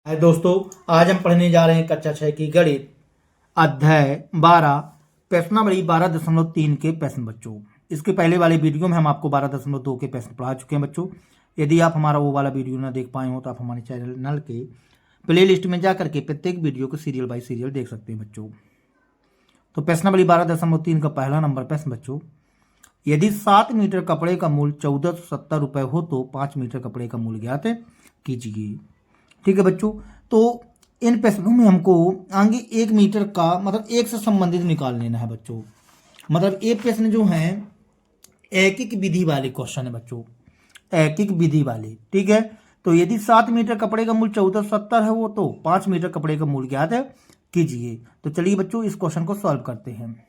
हाय दोस्तों, आज हम पढ़ने जा रहे हैं कक्षा 6 की गणित अध्याय 12 प्रश्नावली 12.3 के प्रश्न बच्चों। इसके पहले वाले वीडियो में हम आपको 12.2 के प्रश्न पढ़ा चुके हैं बच्चों। यदि आप हमारा वो वाला वीडियो ना देख पाए हो तो आप हमारे चैनल के प्ले लिस्ट में जा करके प्रत्येक वीडियो को सीरियल बाय सीरियल देख सकते हैं बच्चों। तो प्रश्नावली 12.3 का पहला नंबर प्रश्न बच्चों, यदि 7 मीटर कपड़े का मूल्य 1470 रुपये हो तो 5 मीटर कपड़े का मूल्य ज्ञात कीजिए। ठीक है बच्चों, तो इन प्रश्नों में हमको आगे 1 मीटर का मतलब एक से संबंधित निकाल लेना है बच्चों। मतलब ये प्रश्न जो है ऐकिक विधि वाले क्वेश्चन है बच्चों, ऐकिक विधि वाले। ठीक है, तो यदि 7 मीटर कपड़े का मूल्य 1470 है वो तो 5 मीटर कपड़े का मूल्य ज्ञात कीजिए। तो चलिए बच्चों इस क्वेश्चन को सॉल्व करते हैं।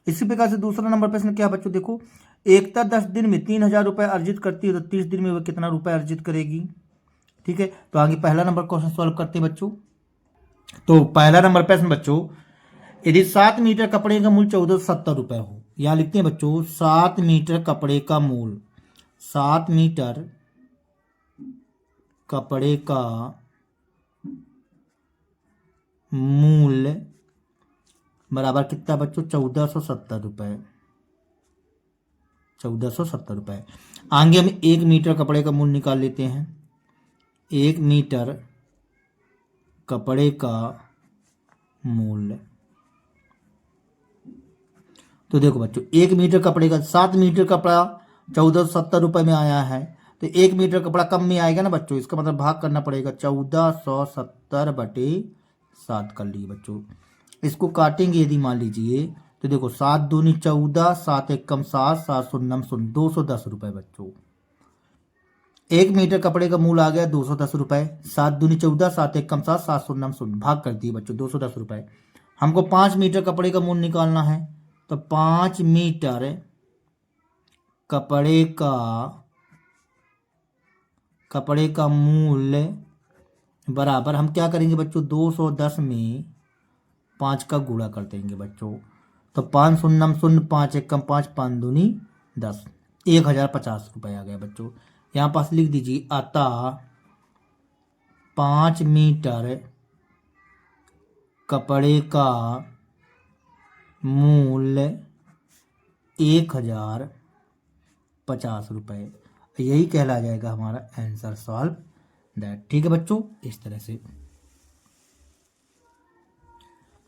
इसी प्रकार से दूसरा नंबर प्रश्न क्या बच्चों, देखो एकता 10 दिन में 3000 रुपये अर्जित करती है तो 30 दिन में वह कितना रुपये अर्जित करेगी। ठीक है, तो आगे पहला नंबर क्वेश्चन सॉल्व करते हैं बच्चों। तो पहला नंबर प्रश्न बच्चों, यदि 7 मीटर कपड़े का मूल्य 1470 रुपये हो, यहां लिखते हैं बच्चों 7 मीटर कपड़े का मूल्य, 7 मीटर कपड़े का मूल्य बराबर कितना बच्चों, 1470 रुपये, 1470 रुपये। आगे हम 1 मीटर कपड़े का मूल्य निकाल लेते हैं। 1 मीटर कपड़े का मूल्य, तो देखो बच्चों 1 मीटर कपड़े का, 7 मीटर कपड़ा 1470 रुपये में आया है तो 1 मीटर कपड़ा कम में आएगा ना बच्चों, इसका मतलब भाग करना पड़ेगा 1470/7 कर लिए बच्चों। इसको काटेंगे यदि मान लीजिए तो देखो 7 दूनी 14, 7 एक कम 7, 7 शून्य शून्य, 210 रुपये बच्चों। 1 मीटर कपड़े का मूल्य आ गया 210 रुपये। 7 दूनी 14, 7 एक कम 7, 7 शून्य शून्य, भाग कर दिए बच्चों 210 रुपये। हमको 5 मीटर कपड़े का मूल्य निकालना है तो 5 मीटर कपड़े का मूल्य बराबर हम क्या करेंगे बच्चों, 210 में 5 का गुणा कर देंगे बच्चों। तो 5 शून्य शून्य, 5 एक कम 5, 5 दूनी 10, 1050 रुपये आ गया बच्चों। यहाँ पास लिख दीजिए अतः 5 मीटर कपड़े का मूल्य 1050 रुपये, यही कहला जाएगा हमारा आंसर सॉल्व दैट। ठीक है बच्चों, इस तरह से।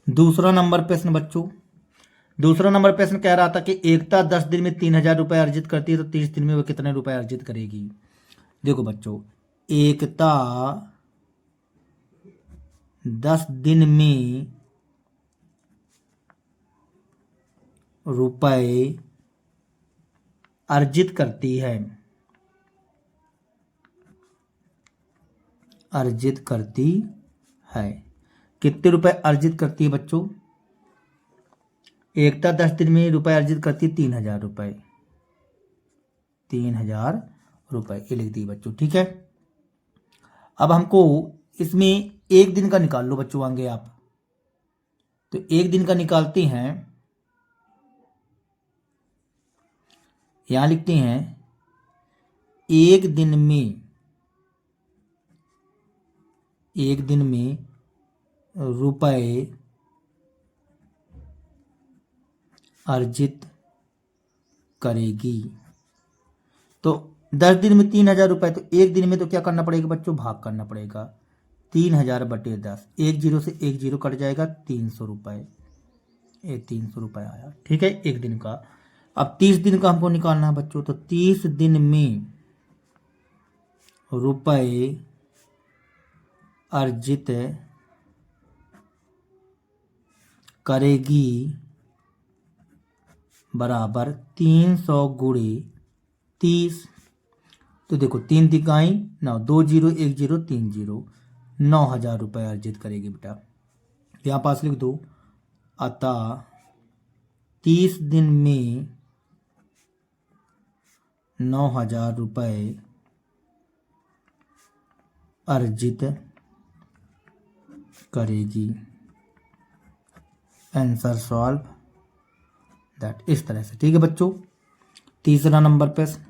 दूसरा नंबर प्रश्न बच्चों, दूसरा नंबर प्रश्न कह रहा था कि एकता 10 दिन में 3000 रुपये अर्जित करती है तो 30 दिन में वह कितने रुपए अर्जित करेगी। देखो बच्चों एकता 10 दिन में रुपए अर्जित करती है, कितने रुपए अर्जित करती है बच्चों, एकता 10 दिन में रुपए अर्जित करती है 3000 रुपये, 3000 रुपये ये लिख दी बच्चों। ठीक है, अब हमको इसमें 1 दिन का निकाल लो बच्चों आगे आप। तो 1 दिन का निकालते हैं, यहां लिखते हैं 1 दिन में रुपए अर्जित करेगी। तो 10 दिन में 3000 रुपये, तो 1 दिन में तो क्या करना पड़ेगा बच्चों, भाग करना पड़ेगा 3000/10, 1 जीरो से 1 जीरो कट जाएगा, 300 रुपये, ये 300 रुपये आया। ठीक है 1 दिन का। अब 30 दिन का हमको निकालना है बच्चों, तो 30 दिन में रुपए अर्जित करेगी बराबर 300 गुणे 30। तो देखो 3 तिकाई 9, 2 जीरो 1 जीरो 3 जीरो, 9000 रुपये अर्जित करेगी बेटा। यहाँ पास लिख दो अतः 30 दिन में 9000 रुपये अर्जित करेगी, आंसर सॉल्व दैट, इस तरह से। ठीक है बच्चों, तीसरा नंबर प्रश्न,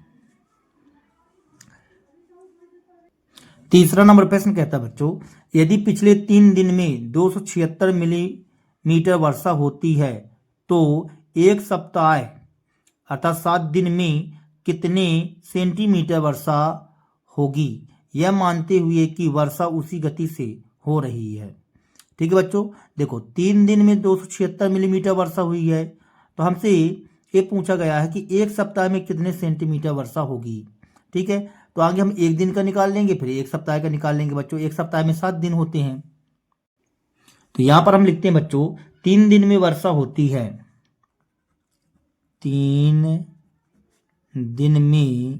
तीसरा नंबर प्रश्न कहता है बच्चों, यदि पिछले 3 दिन में 276 मिलीमीटर वर्षा होती है तो एक सप्ताह अर्थात 7 दिन में कितने सेंटीमीटर वर्षा होगी, यह मानते हुए कि वर्षा उसी गति से हो रही है। ठीक है बच्चों, देखो 3 दिन में 276 मिलीमीटर वर्षा हुई है, तो हमसे ये पूछा गया है कि एक सप्ताह में कितने सेंटीमीटर वर्षा होगी। ठीक है, तो आगे हम एक दिन का निकाल लेंगे, फिर एक सप्ताह का निकाल लेंगे बच्चों। एक सप्ताह में 7 दिन होते हैं, तो यहां पर हम लिखते हैं बच्चों 3 दिन में वर्षा होती है, 3 दिन में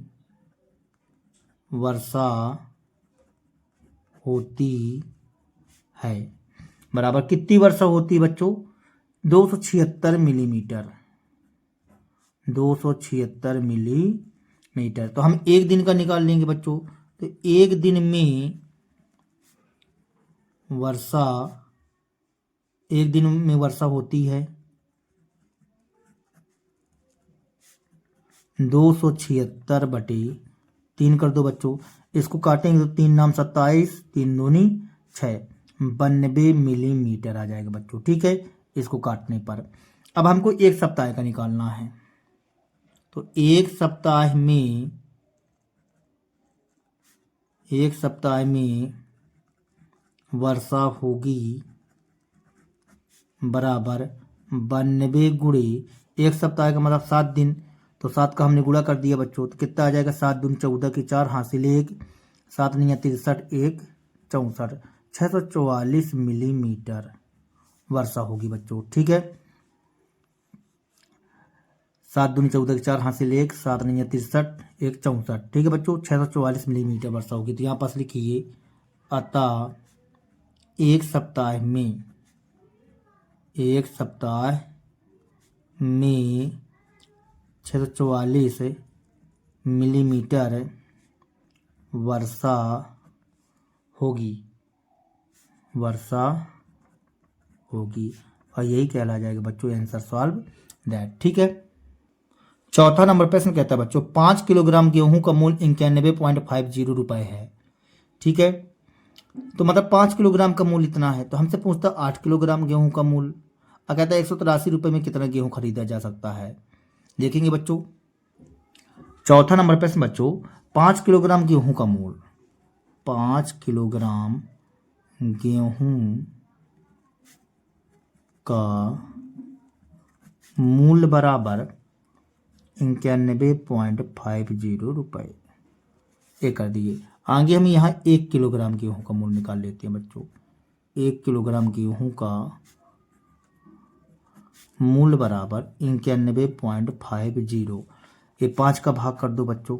वर्षा होती है बराबर कितनी वर्षा होती है बच्चों, 276 मिलीमीटर, 276 मिलीमीटर। तो हम एक दिन का निकाल लेंगे बच्चों, तो एक दिन में वर्षा, एक दिन में वर्षा होती है 276 बटे 3 कर दो बच्चों, इसको काटेंगे तो 3 नाम 27, 3 दूनी 6, 92 मिलीमीटर आ जाएगा बच्चों। ठीक है, इसको काटने पर अब हमको एक सप्ताह का निकालना है, तो एक सप्ताह में वर्षा होगी बराबर 92 गुणे एक सप्ताह का मतलब 7 दिन, तो 7 का हमने गुणा कर दिया बच्चों, तो कितना आ जाएगा, 7 दूनी 14 की 4 हासिल 1, 7 नहीं 63, 1 64, 644 मिलीमीटर वर्षा होगी बच्चों। ठीक है, 7 दूनी 14 की 4 हासिल 1, 7 नहीं 63, 1 64। ठीक है बच्चों, 644 मिलीमीटर वर्षा होगी। तो यहाँ पास लिखिए, अतः एक सप्ताह में 644 मिलीमीटर वर्षा होगी, और यही कहला जाएगा बच्चों आंसर सॉल्व दैट। ठीक है, चौथा नंबर प्रश्न कहता है बच्चों 5 किलोग्राम गेहूं का मूल्य 91.50 रुपए है। ठीक है, तो मतलब 5 किलोग्राम का मूल्य इतना है, तो हमसे पूछता 8 किलोग्राम गेहूं का मूल्य, और कहता है 183 रुपये में कितना गेहूं खरीदा जा सकता है। देखेंगे बच्चों, चौथा नंबर प्रश्न बच्चों 5 किलोग्राम गेहूं का मूल्य, 5 किलोग्राम गेहूं का मूल्य बराबर 91.50 रुपये, ये कर दिए। आगे हम यहाँ 1 किलोग्राम गेहूं का मूल्य निकाल लेते हैं बच्चों। 1 किलोग्राम गेहूं का मूल्य बराबर 91.50, ये 5 का भाग कर दो बच्चों,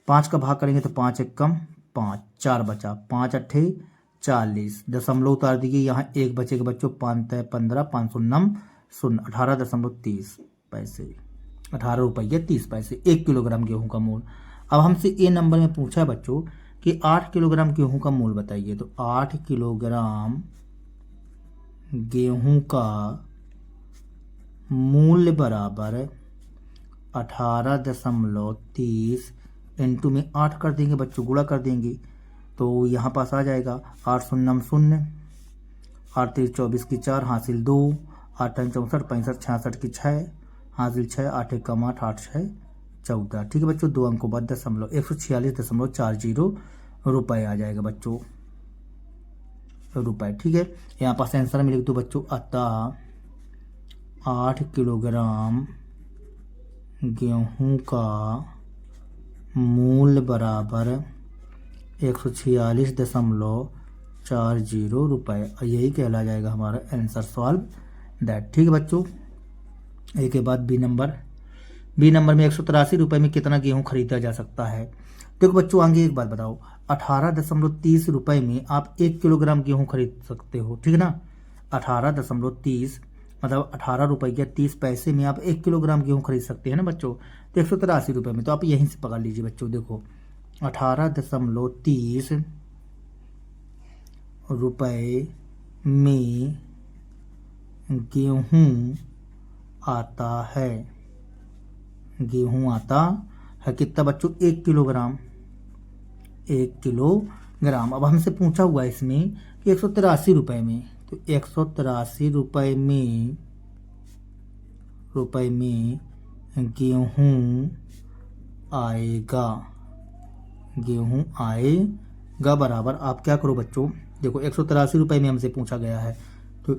5 का भाग करेंगे तो 5 एक कम 5, 4 बचा, 5 अट्ठे 40, दशमलव उतार दीजिए, यहाँ 1 बचेगा बच्चों, 5 15, 509 0, 18.30 पैसे, 18 रुपये 30 पैसे 1 किलोग्राम गेहूं का मूल्य। अब हमसे ए नंबर में पूछा है बच्चों कि 8 किलोग्राम गेहूं का मूल्य बताइए, तो 8 किलोग्राम गेहूं का मूल्य बराबर 18.30 इंटू में 8 कर देंगे बच्चों, गुणा कर देंगे, तो यहाँ पास आ जाएगा 8 शून्य 0, 8 3 24 की 4 हासिल 2, 8 64 65 66 की 6 हासिल 6, 8 1 कम 8, 8 6 14। ठीक है बच्चों, 2 अंकों बाद 146.40 रुपये आ जाएगा बच्चों, रुपये। ठीक है, यहाँ पास आंसर में लिख दो बच्चों, अतः 8 किलोग्राम गेहूं का मूल्य बराबर 146.40 रुपये, और यही कहला जाएगा हमारा आंसर सॉल्व दैट। ठीक है बच्चों, एक के बाद बी नंबर में 183 रुपये में कितना गेहूं खरीदा जा सकता है। देखो बच्चों, आगे एक बात बताओ, 18.30 रुपये में आप 1 किलोग्राम गेहूं खरीद सकते हो। ठीक है ना, 18.30 मतलब 18 रुपये 30 पैसे में आप 1 किलोग्राम गेहूं खरीद सकते हैं ना बच्चों। तो 183 रुपये में, तो आप यहीं से पकड़ लीजिए बच्चों। देखो 18.30 रुपये में गेहूं आता है, कितना बच्चों, 1 किलोग्राम। 1 किलोग्राम। अब हमसे पूछा हुआ है इसमें कि 183 रुपये में, तो 183 रुपये में गेहूँ आएगा बराबर, आप क्या करो बच्चों, देखो 183 रुपये में हमसे पूछा गया है, तो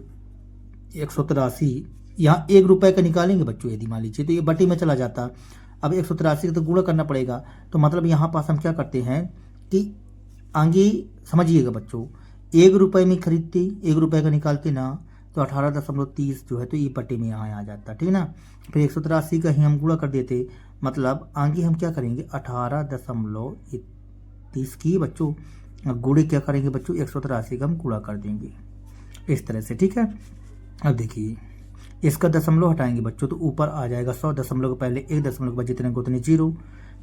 183 यहाँ 1 रुपये का निकालेंगे बच्चों, यदि मान लीजिए तो ये बटे में चला जाता। अब 183 तो गुणा करना पड़ेगा, तो मतलब यहाँ पास हम क्या करते हैं कि आगे समझिएगा बच्चों, 1 रुपये में खरीदते, 1 रुपये का निकालते ना, तो 18.30 जो है तो ये बटे में यहाँ आ जाता, ठीक ना। फिर 183 का ही हम गुणा कर देते, मतलब आगे हम क्या करेंगे 18.30 की बच्चों गुणे क्या करेंगे बच्चों 183 का हम गुणा कर देंगे इस तरह से, ठीक है। अब देखिए इसका दशमलव हटाएंगे बच्चों, तो ऊपर आ जाएगा 100, दशमलव के पहले 1, दशमलव के बाद जितने को उतने 0,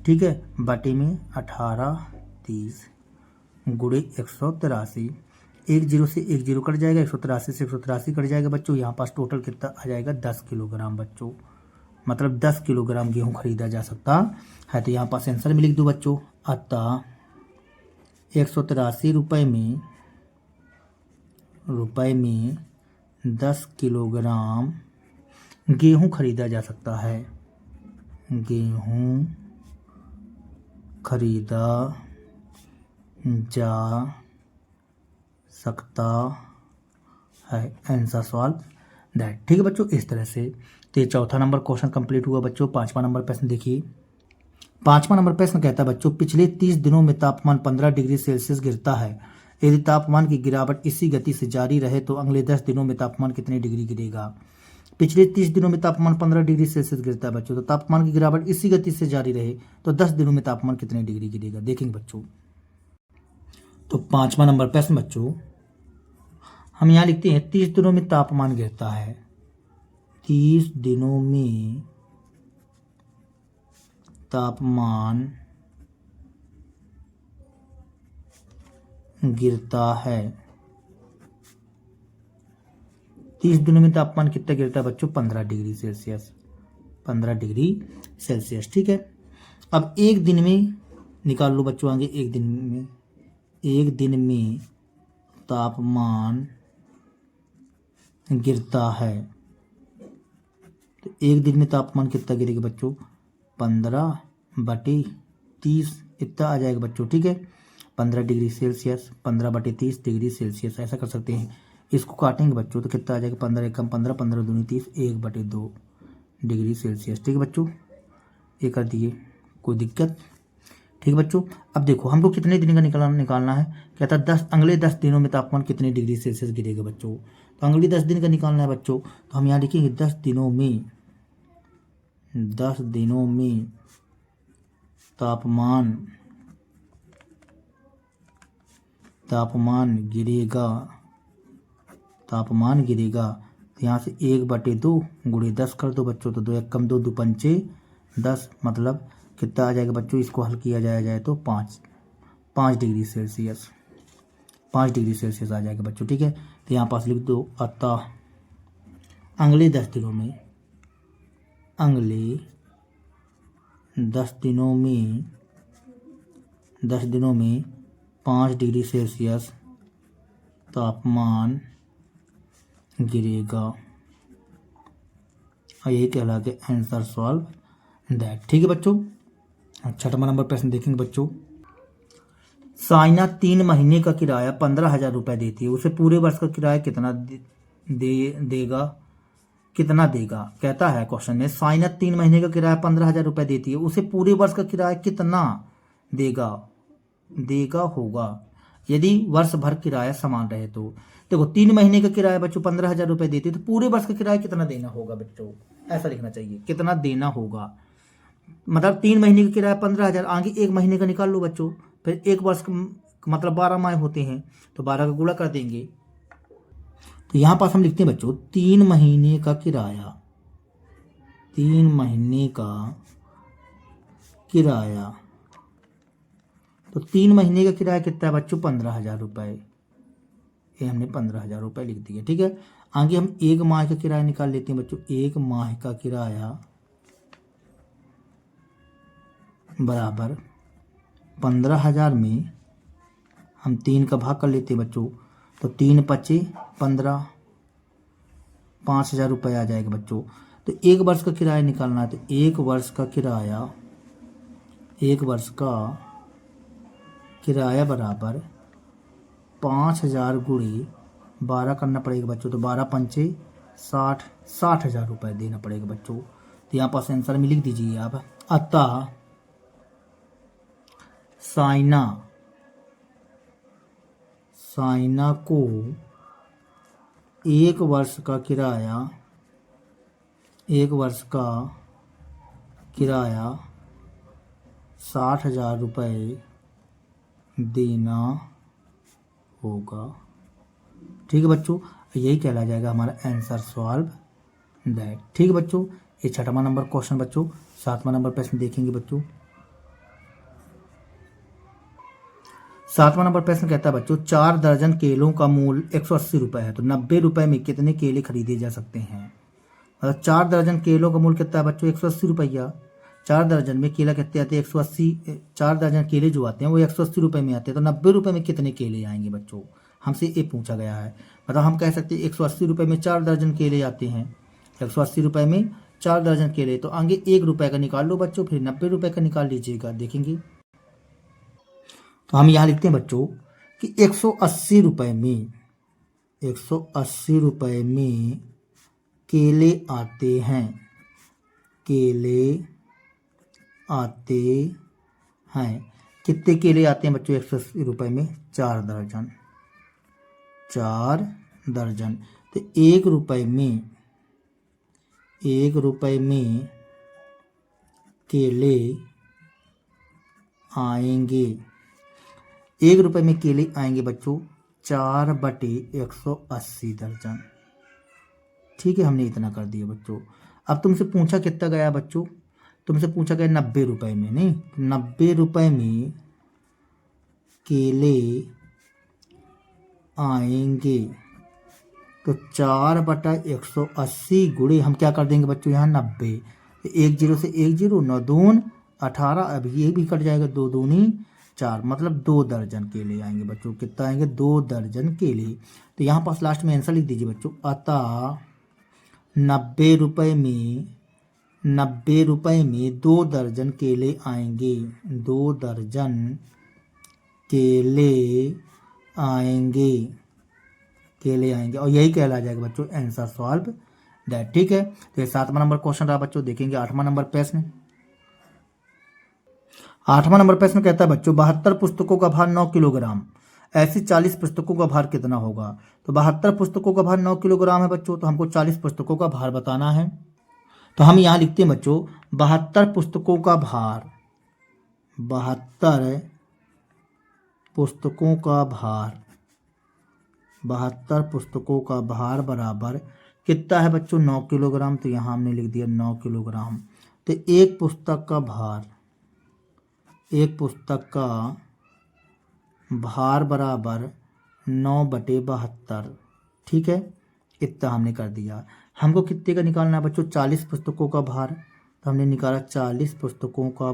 ठीक है। बटे में 18.30 गुणे 183, 1 0 से 1 0 कट जाएगा, 183 से 183 कट जाएगा बच्चों, यहाँ पास टोटल कितना आ जाएगा 10 किलोग्राम बच्चों, मतलब 10 किलोग्राम गेहूँ खरीदा जा सकता है। तो यहाँ पास आंसर में लिख दो बच्चों, अतः 183 रुपये में 10 किलोग्राम गेहूँ खरीदा जा सकता है, गेहूँ खरीदा जा सकता है, आंसर सॉल्व दैट, ठीक है बच्चों। इस तरह से तो ये चौथा नंबर क्वेश्चन कंप्लीट हुआ बच्चों। 5वां नंबर प्रश्न देखिए, 5वां नंबर प्रश्न कहता है बच्चों, पिछले 30 दिनों में तापमान 15 डिग्री सेल्सियस गिरता है, यदि तापमान की गिरावट इसी गति से जारी रहे तो अगले 10 दिनों में तापमान कितने डिग्री गिरेगा। पिछले 30 दिनों में तापमान 15 डिग्री सेल्सियस गिरता है बच्चों, तो तापमान की गिरावट इसी गति से जारी रहे तो 10 दिनों में तापमान कितने डिग्री गिरेगा, देखेंगे बच्चों। तो 5वां नंबर प्रश्न बच्चों हम यहाँ लिखते हैं 30 दिनों में तापमान गिरता है, 30 दिनों में तापमान गिरता है, 30 दिनों में तापमान कितना गिरता है बच्चों 15 डिग्री सेल्सियस, 15 डिग्री सेल्सियस, ठीक है। अब एक दिन में निकाल लो बच्चों, आगे एक दिन में तापमान गिरता है, तो एक दिन में तापमान कितना गिरेगा बच्चों 15/30 इतना आ जाएगा बच्चों, ठीक है। 15 डिग्री सेल्सियस 15/30 डिग्री सेल्सियस, ऐसा कर सकते हैं। इसको काटेंगे बच्चों तो कितना आ जाएगा 15 एकम 15, 15 दूनी 30, 1/2 डिग्री सेल्सियस, ठीक है बच्चों। ये कर दिए, कोई दिक्कत, ठीक है बच्चों। अब देखो हमको कितने दिन का निकालना है, कहता है अगले 10 दिनों में तापमान कितने डिग्री सेल्सियस गिरेगा बच्चों, तो अगले 10 दिन का निकालना है बच्चों। तो हम यहाँ लिखेंगे 10 दिनों में तापमान गिरेगा, तो यहाँ से 1/2 गुणे 10 कर दो बच्चों, तो 2 एकम 2, 2 पंचे 10, मतलब कितना आ जाएगा बच्चों, इसको हल किया जाए तो 5 डिग्री सेल्सियस, 5 डिग्री सेल्सियस आ जाएगा बच्चों, ठीक है। तो यहाँ पास लिख दो, अतः अगले 10 दिनों में 5 डिग्री सेल्सियस तापमान गिरेगा, और यही कहला के आंसर सॉल्व दैट, ठीक है बच्चों। 6वां नंबर प्रश्न देखेंगे बच्चों, साइना 3 महीने का किराया 15,000 रुपये देती है, उसे पूरे वर्ष का किराया कितना देगा, कहता है क्वेश्चन में साइना 3 महीने का किराया 15,000 रुपये देती है, उसे पूरे वर्ष का किराया कितना देगा होगा यदि वर्ष भर किराया समान रहे तो। देखो 3 महीने का किराया बच्चों 15,000 रुपये देती है, तो पूरे वर्ष का किराया कितना देना होगा बच्चों, ऐसा लिखना चाहिए, कितना देना होगा। मतलब 3 महीने का किराया 15,000, आगे 1 महीने का निकाल लो बच्चों, फिर 1 वर्ष का मतलब 12 माह होते हैं, तो 12 का गुणा कर देंगे। तो यहाँ पास हम लिखते हैं बच्चों 3 महीने का किराया, 3 महीने का किराया, तो 3 महीने का किराया कितना है बच्चों 15,000 रुपये, ये हमने 15,000 रुपये लिख दिया, ठीक है। आगे हम 1 माह का किराया निकाल लेते हैं बच्चों, 1 माह का किराया बराबर 15,000 में हम 3 का भाग कर लेते हैं बच्चों, तो 3 पचे 15, 5,000 रुपये आ जाएगा बच्चों। तो एक वर्ष का किराया निकालना है, तो एक वर्ष का किराया बराबर 5,000 गुणे 12 करना पड़ेगा बच्चों। तो 12 पंचे 60,000 रुपये देना पड़ेगा बच्चों। तो यहाँ पास आंसर में लिख दीजिए आप, अतः साइना को एक वर्ष का किराया 60,000 रुपये देना होगा। ठीक है बच्चों, यही कहला जाएगा हमारा आंसर सॉल्व दैट। ठीक है बच्चों, ये 6वां नंबर क्वेश्चन बच्चों। 7वां नंबर प्रश्न देखेंगे बच्चों। 7वां नंबर प्रश्न कहता है बच्चों, 4 दर्जन केलों का मूल्य 180 रुपये है, तो 90 रुपये में कितने केले खरीदे जा सकते हैं। मतलब 4 दर्जन केलों का मूल्य कितना है बच्चों, 180 रुपया। 4 दर्जन में केला कितने आते हैं, 180। 4 दर्जन केले जो आते हैं वो 180 रुपये में आते हैं, तो 90 रुपये में कितने केले आएंगे बच्चों, हमसे ये पूछा गया है। मतलब हम कह सकते हैं 180 रुपये में 4 दर्जन केले आते हैं, 180 रुपये में 4 दर्जन केले, तो आगे 1 रुपये का निकाल लो बच्चों, फिर 90 रुपये का निकाल लीजिएगा, देखेंगे। तो हम यहाँ लिखते हैं बच्चों कि 180 रुपये में केले आते हैं। कितने केले आते हैं बच्चों 180 रुपये में, 4 दर्जन। तो 1 रुपये में केले आएंगे, 1 रुपये में केले आएंगे बच्चों 4/180 दर्जन। ठीक है, हमने इतना कर दिया बच्चों। अब तुमसे पूछा कितना गया बच्चों, तुमसे पूछा गया 90 रुपये में, नहीं 90 रुपये में केले आएंगे, तो 4/180 गुणे हम क्या कर देंगे बच्चों यहाँ 90, 1 0 से 1 0, 9 दून 18, अब ये भी कट जाएगा, 2 दूनी 4, मतलब 2 दर्जन केले आएंगे बच्चों। कितना आएंगे, 2 दर्जन केले। तो यहाँ पास लास्ट में आंसर लिख दीजिए बच्चों, अतः 90 रुपये में 2 दर्जन केले आएंगे, 2 दर्जन केले आएंगे, और यही कहला जाएगा बच्चों आंसर सॉल्व दैट। ठीक है, तो ये 7वां नंबर क्वेश्चन रहा बच्चों। देखेंगे 8वां नंबर प्रश्न। 8वां नंबर प्रश्न कहता है बच्चों, 72 पुस्तकों का भार 9 किलोग्राम, ऐसी 40 पुस्तकों का भार कितना होगा। तो 72 पुस्तकों का भार 9 किलोग्राम है बच्चों, तो हमको 40 पुस्तकों का भार बताना है। तो हम यहाँ लिखते हैं बच्चों 72 पुस्तकों का भार, 72 पुस्तकों का भार बराबर कितना है बच्चों, 9 किलोग्राम। तो यहाँ हमने लिख दिया 9 किलोग्राम। तो एक पुस्तक का भार बराबर 9/72। ठीक है, इतना हमने कर दिया। हमको कितने का निकालना है बच्चों, 40 पुस्तकों का भार। तो हमने निकाला 40 पुस्तकों का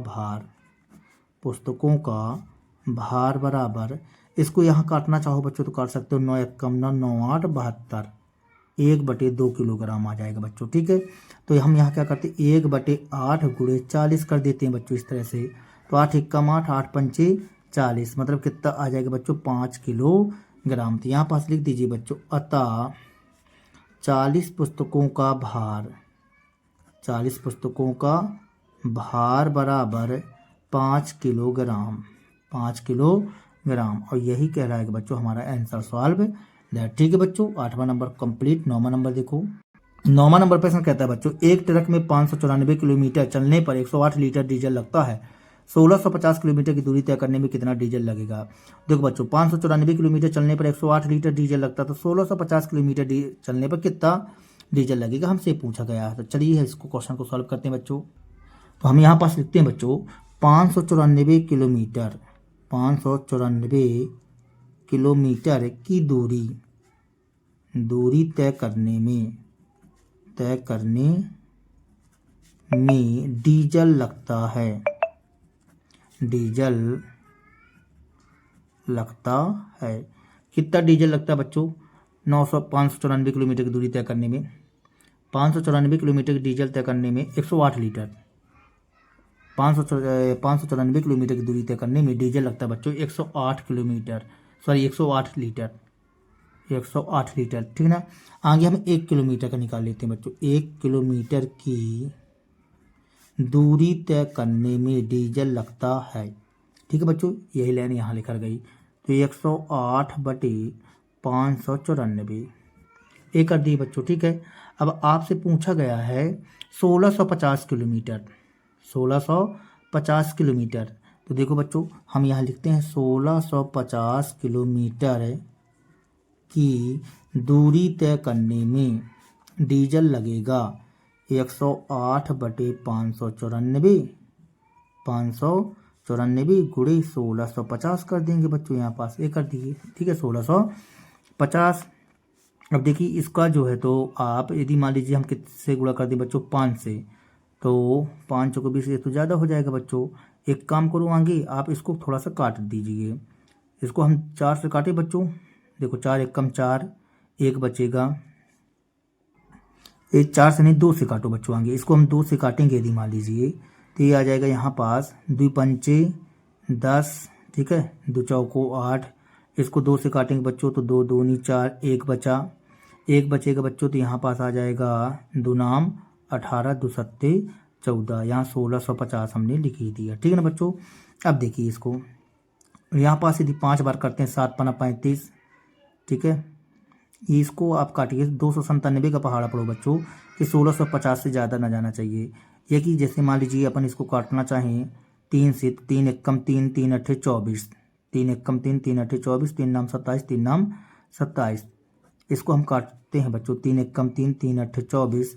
भार बराबर, इसको यहाँ काटना चाहो बच्चों तो काट सकते हो, 9 कम 9 9 8 72, 1/2 किलोग्राम आ जाएगा बच्चों। ठीक है, तो हम यहाँ क्या करते हैं 1/8 गुणे 40 कर देते हैं बच्चों, इस तरह से। तो 8 कम 8, 8 पंचे 40, मतलब कितना आ जाएगा बच्चों 5 किलोग्राम। तो यहाँ पास लिख दीजिए बच्चों, अतः 40 पुस्तकों का भार बराबर 5 किलोग्राम, और यही कहलाएगा बच्चों हमारा आंसर सॉल्व दैट। ठीक है बच्चों, 8वां नंबर कंप्लीट। 9वां नंबर देखो। 9वां नंबर प्रश्न कहता है बच्चों, एक ट्रक में 594 किलोमीटर चलने पर 108 लीटर डीजल लगता है, 1650 किलोमीटर की दूरी तय करने में कितना डीजल लगेगा। देखो बच्चों 594 किलोमीटर चलने पर 108 लीटर डीजल लगता है, तो 1650 किलोमीटर चलने पर कितना डीजल लगेगा, हमसे पूछा गया है। तो चलिए इसको क्वेश्चन को सॉल्व करते हैं बच्चों। तो हम यहाँ पास लिखते हैं बच्चों 594 किलोमीटर की दूरी तय करने में डीजल लगता है, लगता है। कितना डीजल लगता है बच्चों? 594 किलोमीटर की दूरी तय करने में, 594 किलोमीटर की डीजल तय करने में 108 लीटर, 594 किलोमीटर की दूरी तय करने में डीजल लगता है बच्चों 108 किलोमीटर, सॉरी 108 लीटर, 108 लीटर, ठीक है ना। आगे हम 1 किलोमीटर का निकाल लेते हैं बच्चों। 1 किलोमीटर की दूरी तय करने में डीजल लगता है, ठीक है बच्चों। यही लाइन यहाँ लिखा गई। तो 108/594 ये कर दी बच्चों, ठीक है। अब आपसे पूछा गया है 1650 किलोमीटर, 1650 किलोमीटर। तो देखो बच्चों हम यहाँ लिखते हैं 1650 किलोमीटर की दूरी तय करने में डीजल लगेगा 108/594, 594 गुणे 1650 कर देंगे बच्चों, यहाँ पास ये कर दिए, ठीक है 1650। अब देखिए इसका जो है तो आप यदि मान लीजिए हम किससे गुणा कर दें बच्चों 5 से, तो 5 चौको 20 ये तो ज़्यादा हो जाएगा बच्चों। एक काम करो आगे आप इसको थोड़ा सा काट दीजिए, इसको हम 4 से काटें बच्चों। देखो 4 एक कम 4, एक बचेगा, ये 4 से नहीं 2 से काटो बच्चों आगे, इसको हम 2 से काटेंगे यदि मान लीजिए तो ये आ जाएगा यहाँ पास 2 पंचे 10, ठीक है, 2 चौको 8, इसको 2 से काटेंगे बच्चों तो 2 दूनी 4, एक बचा, एक बचेगा बच्चों तो यहाँ पास आ जाएगा 2 नाम 18, 2 सत्ते 14, यहाँ 1650 हमने लिख ही दिया, ठीक है ना बच्चों। अब देखिए इसको यहाँ पास यदि 5 बार करते हैं 7 पना 35, ठीक है, इसको आप काटिए 297 का पहाड़ा पड़ो बच्चों कि 1650 से ज़्यादा ना जाना चाहिए। यह कि जैसे मान लीजिए अपन इसको काटना चाहें 3 से, 3 एक कम 3, 3 अट्ठे 24, 3 एक कम 3, 3 अट्ठे 24, 3 नाम 27, 3 नाम 27, इसको हम काटते हैं बच्चों 3 एक कम 3, 3 अट्ठे 24,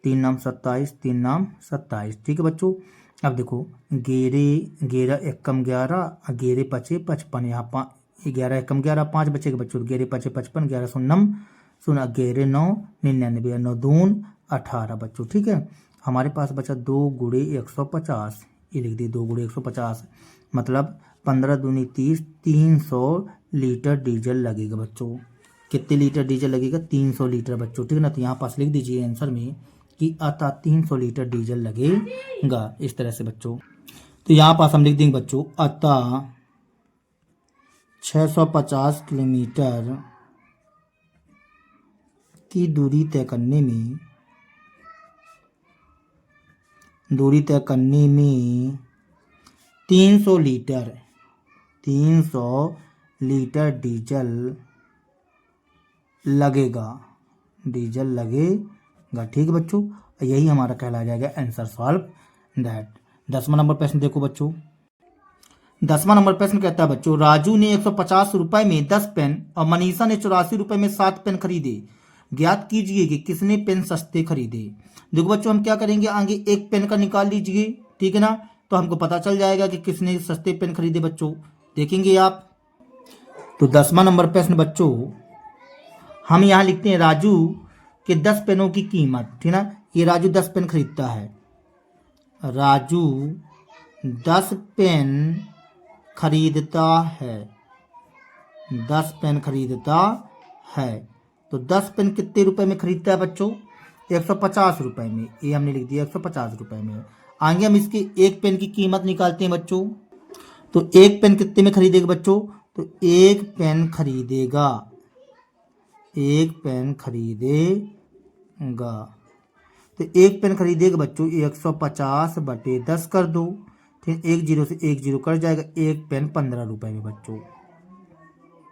3 नाम 27, 3 नाम 27, ठीक है बच्चों। अब देखो 11 एक कम 11, 11 पचे 55, यहाँ 11 एक कम 11, 5 बचेगा बच्चों, 11 पचे 55, 11 शून्यम 11 9 99, 9 दून 18 बच्चों, ठीक है। हमारे पास बचा 2 गुणे 150, ये लिख दिए 2 गुणे 150, मतलब 15 दूनी 30, 300 लीटर डीजल लगेगा बच्चों। कितने लीटर डीजल लगेगा? 300 लीटर बच्चों, ठीक है ना। तो यहाँ पास लिख दीजिए आंसर में कि अतः 300 लीटर डीजल लगेगा, इस तरह से बच्चों। तो यहाँ पास हम लिख देंगे बच्चों अतः 650 किलोमीटर की दूरी तय करने में 300 लीटर डीजल लगेगा, ठीक है बच्चों। यही हमारा कहला जाएगा आंसर सॉल्व दैट। 10वां नंबर प्रश्न देखो बच्चों। 10वां नंबर प्रश्न कहता है बच्चों राजू ने 150 रुपए में 10 पेन और मनीषा ने 84 रुपए में 7 पेन खरीदे, ज्ञात कीजिए कि किसने पेन सस्ते खरीदे। देखो बच्चों हम क्या करेंगे आगे एक पेन का निकाल लीजिए, ठीक है ना, तो हमको पता चल जाएगा कि किसने सस्ते पेन खरीदे बच्चों, देखेंगे आप। तो 10वां नंबर प्रश्न बच्चों हम यहाँ लिखते हैं राजू के 10 पेनों की कीमत, ठीक ना, ये राजू 10 पेन खरीदता है, राजू 10 पेन खरीदता है, 10 पेन खरीदता है। तो 10 पेन कितने रुपए में खरीदता है बच्चों? 150 रुपए में, ये हमने लिख दिया 150 रुपए में। आगे हम इसके एक पेन की कीमत निकालते हैं बच्चों। तो एक पेन कितने में खरीदेगा बच्चों? तो एक पेन खरीदेगा, तो एक पेन खरीदेगा बच्चों 150/10 कर दो, फिर 1 0 से 1 0 कट जाएगा, एक पेन 15 रुपए में बच्चों,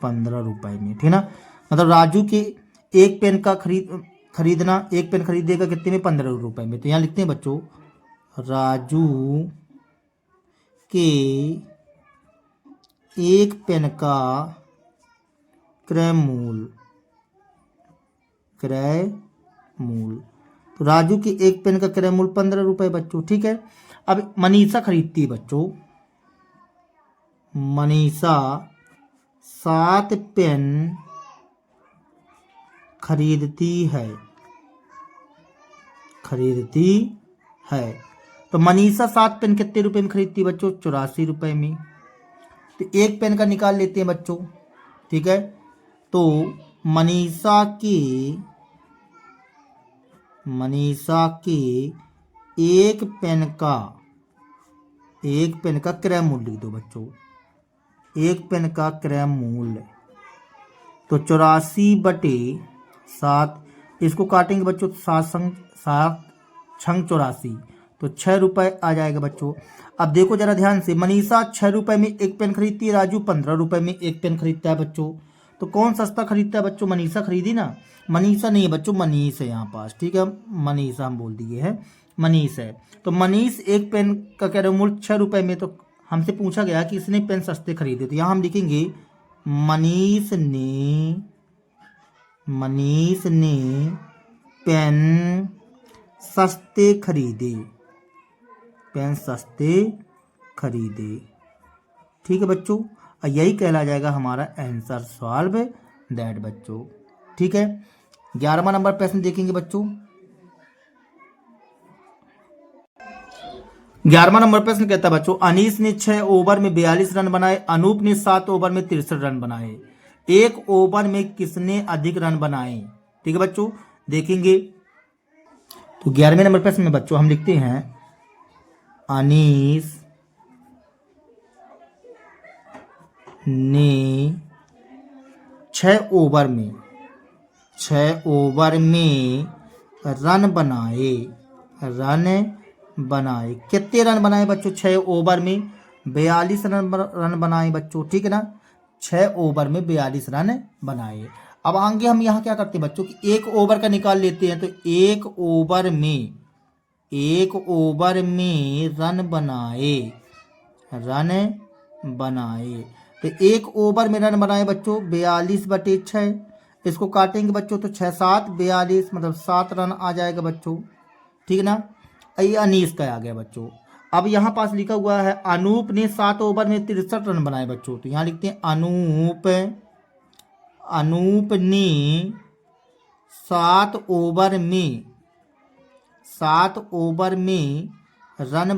15 रुपए में, ठीक ना। मतलब राजू के एक पेन का खरीदना, एक पेन खरीदेगा कितने में? 15 रुपए में। तो यहाँ लिखते हैं बच्चों राजू के एक पेन का क्रय मूल्य, तो राजू के एक पेन का क्रय मूल्य 15 रुपए बच्चों, ठीक है। अब मनीषा खरीदती है बच्चों, मनीषा 7 पेन खरीदती है, तो मनीषा 7 पेन कितने रुपए में खरीदती है बच्चों? 84 रुपए में। तो एक पेन का निकाल लेते हैं बच्चों, ठीक है। तो मनीषा के एक पेन का क्रय मूल्य लिख दो बच्चों, एक पेन का क्रय मूल्य। तो 84/7, इसको काटेंगे बच्चों, 7×84, तो 6 रुपये आ जाएगा बच्चों। अब देखो जरा ध्यान से, मनीषा 6 रुपये में एक पेन खरीदती है, राजू 15 रुपये में एक पेन खरीदता है बच्चों। तो कौन सस्ता खरीदता है बच्चों? मनीषा खरीदी ना। मनीषा नहीं है बच्चों, मनीष है यहाँ पास, ठीक है। मनीषा हम बोल दिए है, मनीष है। तो मनीष एक पेन का कह रहे मूल्य 6 रुपये में, तो हमसे पूछा गया कि इसने पेन सस्ते खरीदे, तो यहाँ हम लिखेंगे मनीष ने पेन सस्ते खरीदे, ठीक है बच्चों। और यही कहला जाएगा हमारा आंसर सॉल्व दैट बच्चों, ठीक है। 11वां नंबर प्रश्न देखेंगे बच्चों। 11वां नंबर प्रश्न कहता है बच्चों, अनीस ने 6 ओवर में 42 रन बनाए, अनूप ने 7 ओवर में 63 रन बनाए, एक ओवर में किसने अधिक रन बनाए? ठीक है बच्चों, देखेंगे। तो 11वें नंबर प्रश्न में बच्चों हम लिखते हैं, अनीस ने 6 ओवर में रन बनाए। कितने रन बनाए बच्चों? 6 ओवर में 42 रन बनाए बच्चों, ठीक है ना। 6 ओवर में 42 रन बनाए। अब आगे हम यहाँ क्या करते हैं बच्चों कि एक ओवर का निकाल लेते हैं। तो एक ओवर में रन बनाए। तो एक ओवर में रन बनाए बच्चों 42/6, इसको काटेंगे बच्चों तो 6 7 42, मतलब 7 रन आ जाएगा बच्चों, ठीक है ना। ये अनीस का आ गया बच्चों। अब यहाँ पास लिखा हुआ है अनूप ने 7 ओवर में 63 रन बनाए बच्चों। तो यहाँ लिखते हैं अनूप ने 7 ओवर में रन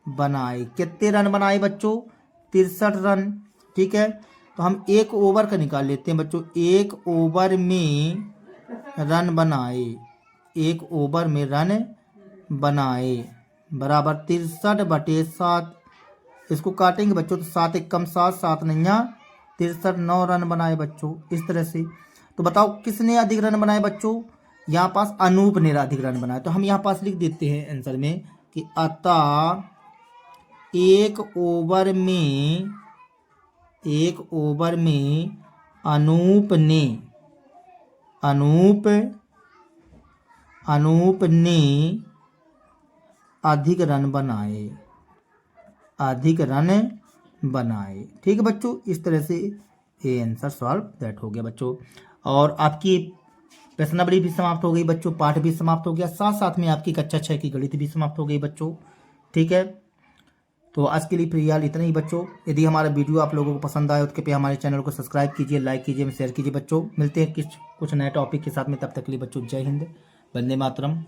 बनाए। कितने रन बनाए बच्चों? 63 रन, ठीक है। तो हम एक ओवर का निकाल लेते हैं बच्चों। एक ओवर में रन बनाए बराबर 63/7, इसको काटेंगे बच्चों तो 7 एकम 7, 7 नैया 63, 9 रन बनाए बच्चों, इस तरह से। तो बताओ किसने अधिक रन बनाए बच्चों? यहाँ पास अनूप ने अधिक रन बनाए। तो हम यहाँ पास लिख देते हैं आंसर में कि अतः एक ओवर में अनूप ने अधिक रन बनाए, ठीक है बच्चों। इस तरह से ये आंसर सॉल्व दैट हो गया बच्चों। और आपकी प्रश्नावली भी समाप्त हो गई बच्चों, पाठ भी समाप्त हो गया, साथ साथ में आपकी कक्षा 6 की गणित भी समाप्त हो गई बच्चों, ठीक है। तो आज के लिए फिलहाल इतना ही बच्चों। यदि हमारा वीडियो आप लोगों को पसंद आए तो कृपया हमारे चैनल को सब्सक्राइब कीजिए, लाइक कीजिए, शेयर कीजिए बच्चों। मिलते हैं कुछ नए टॉपिक के साथ में, तब तक के लिए बच्चों जय हिंद, वंदे मातरम।